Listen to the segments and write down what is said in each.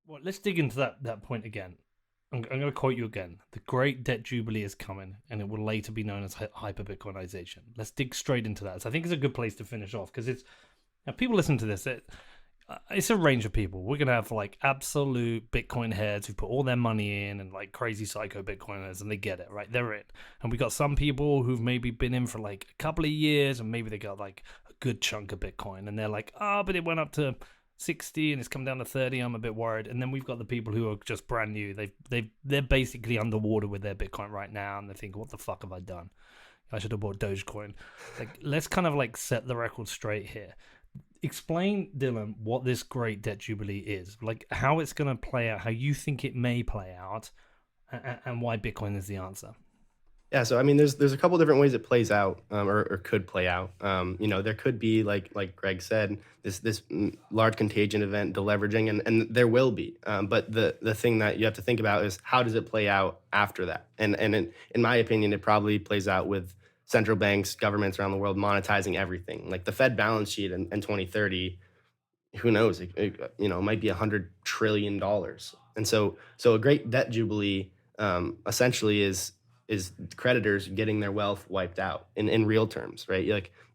Well, let's dig into that point again. I'm going to quote you again. The great debt jubilee is coming, and it will later be known as hyperbitcoinization. Let's dig straight into that. So I think it's a good place to finish off because it's now people listen to this. It's a range of people. We're gonna have like absolute Bitcoin heads who put all their money in, and like crazy psycho Bitcoiners, and they get it right. They're in, and we got some people who've maybe been in for like a couple of years, and maybe they got like a good chunk of Bitcoin, and they're like, oh, but it went up to 60 and it's come down to 30. I'm a bit worried. And then we've got the people who are just brand new. They're basically underwater with their Bitcoin right now, and they think, what the fuck have I done? I should have bought Dogecoin. Like, let's kind of like set the record straight here. Explain, Dylan, what this great debt jubilee is, like how it's going to play out, how you think it may play out, and why Bitcoin is the answer. Yeah, so I mean, there's a couple different ways it plays out, or could play out. There could be like Greg said, this large contagion event, deleveraging, and there will be. But the thing that you have to think about is how does it play out after that? And in my opinion, it probably plays out with central banks, governments around the world monetizing everything. Like the Fed balance sheet in 2030, who knows? It might be $100 trillion. And so a great debt jubilee essentially is creditors getting their wealth wiped out in real terms, right?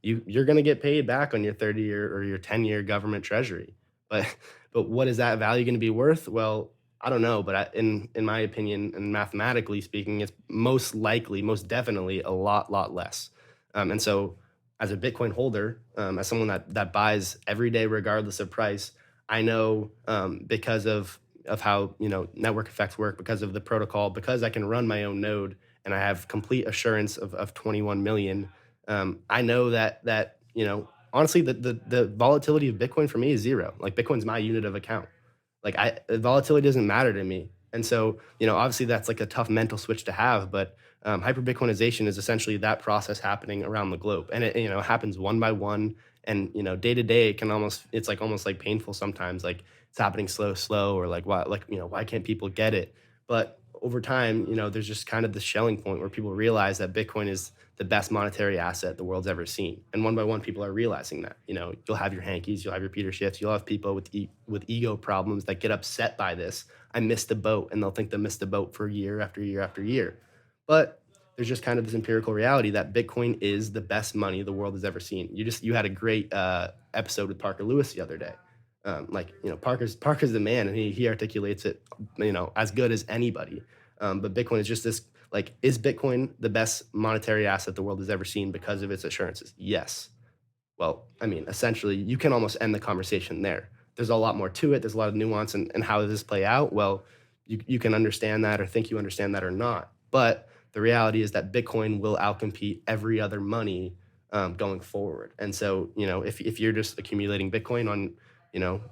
You're going to get paid back on your 30-year or your 10-year government treasury, but what is that value going to be worth? Well, I don't know, but in my opinion, and mathematically speaking, it's most likely, most definitely, a lot less. And so, as a Bitcoin holder, as someone that buys every day regardless of price, I know, because of how network effects work, because of the protocol, because I can run my own node and I have complete assurance of 21 million. I know that honestly the volatility of Bitcoin for me is zero. Like Bitcoin's my unit of account. Like volatility doesn't matter to me. And so, obviously that's like a tough mental switch to have, but hyper Bitcoinization is essentially that process happening around the globe, and it happens one by one, and day to day it can it's like almost like painful sometimes, like it's happening slow, or why can't people get it? But over time, there's just kind of this Schelling point where people realize that Bitcoin is the best monetary asset the world's ever seen, and one by one, people are realizing that. You'll have your Hankies, you'll have your Peter Schiffs, you'll have people with ego problems that get upset by this. I missed the boat, and they'll think they missed the boat for year after year after year. But there's just kind of this empirical reality that Bitcoin is the best money the world has ever seen. You had a great episode with Parker Lewis the other day. Parker's the man, and he articulates it as good as anybody. But Bitcoin is just this, like, is Bitcoin the best monetary asset the world has ever seen because of its assurances? Yes. Well, I mean, essentially, you can almost end the conversation there. There's a lot more to it. There's a lot of nuance, and how does this play out? Well, you can understand that, or think you understand that, or not. But the reality is that Bitcoin will outcompete every other money going forward. And so, if you're just accumulating Bitcoin on,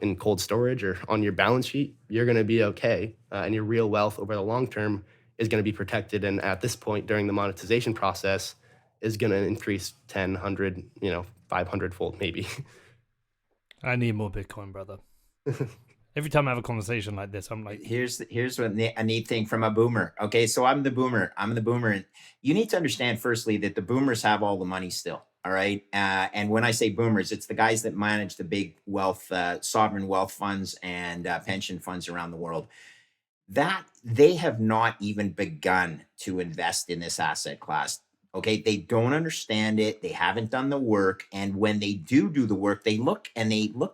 in cold storage or on your balance sheet, you're going to be okay. And your real wealth over the long term is going to be protected. And at this point, during the monetization process, is going to increase 10, 100, 500 fold maybe. I need more Bitcoin, brother. Every time I have a conversation like this, I'm like, Here's what a neat thing from a boomer. Okay, so I'm the boomer. And you need to understand firstly that the boomers have all the money still. All right, and when I say boomers, it's the guys that manage the big wealth, sovereign wealth funds and pension funds around the world. That they have not even begun to invest in this asset class. Okay, they don't understand it. They haven't done the work, and when they do the work, they look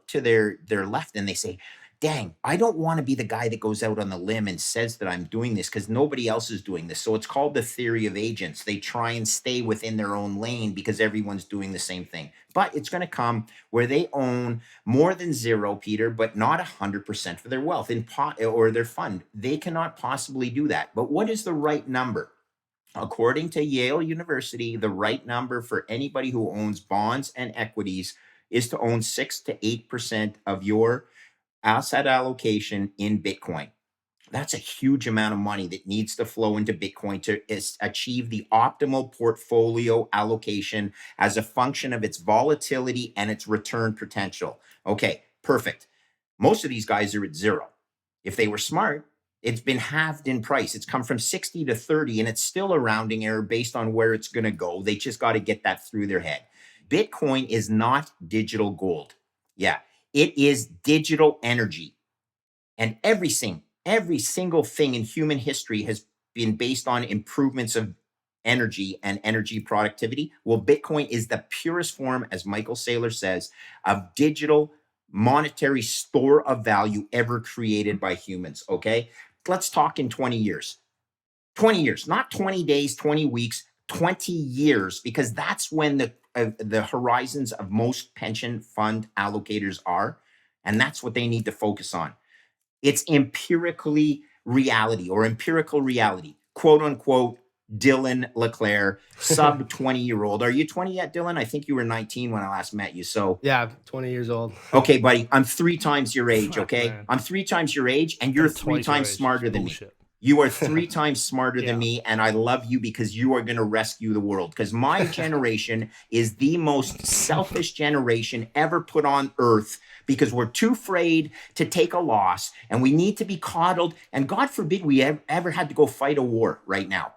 to their left and they say, "Dang, I don't want to be the guy that goes out on the limb and says that I'm doing this because nobody else is doing this." So it's called the theory of agents. They try and stay within their own lane because everyone's doing the same thing. But it's going to come where they own more than zero, Peter, but not 100% for their wealth or their fund. They cannot possibly do that. But what is the right number? According to Yale University, the right number for anybody who owns bonds and equities is to own 6 to 8% of your asset allocation in Bitcoin. That's a huge amount of money that needs to flow into Bitcoin to achieve the optimal portfolio allocation as a function of its volatility and its return potential. Okay, perfect. Most of these guys are at zero. If they were smart, it's been halved in price. It's come from 60 to 30, and it's still a rounding error based on where it's going to go. They just got to get that through their head. Bitcoin is not digital gold. Yeah, it is digital energy. And every single thing in human history has been based on improvements of energy and energy productivity. Well, Bitcoin is the purest form, as Michael Saylor says, of digital monetary store of value ever created by humans. Okay. Let's talk in 20 years. 20 years, not 20 days, 20 weeks, 20 years, because that's when the horizons of most pension fund allocators are. And that's what they need to focus on. It's empirical reality, quote unquote, Dylan LeClair, sub 20-year-old. Are you 20 yet, Dylan? I think you were 19 when I last met you. So, Yeah, 20 years old. okay, buddy, I'm 3 times your age. Fuck, Okay. man. I'm 3 times your age, and you're I'm 3 twice your times age. smarter It's than me. bullshit. You are 3 times smarter Yeah. than me, and I love you because you are going to rescue the world. Because my generation is the most selfish generation ever put on earth, because we're too afraid to take a loss, and we need to be coddled. And God forbid we ever had to go fight a war right now.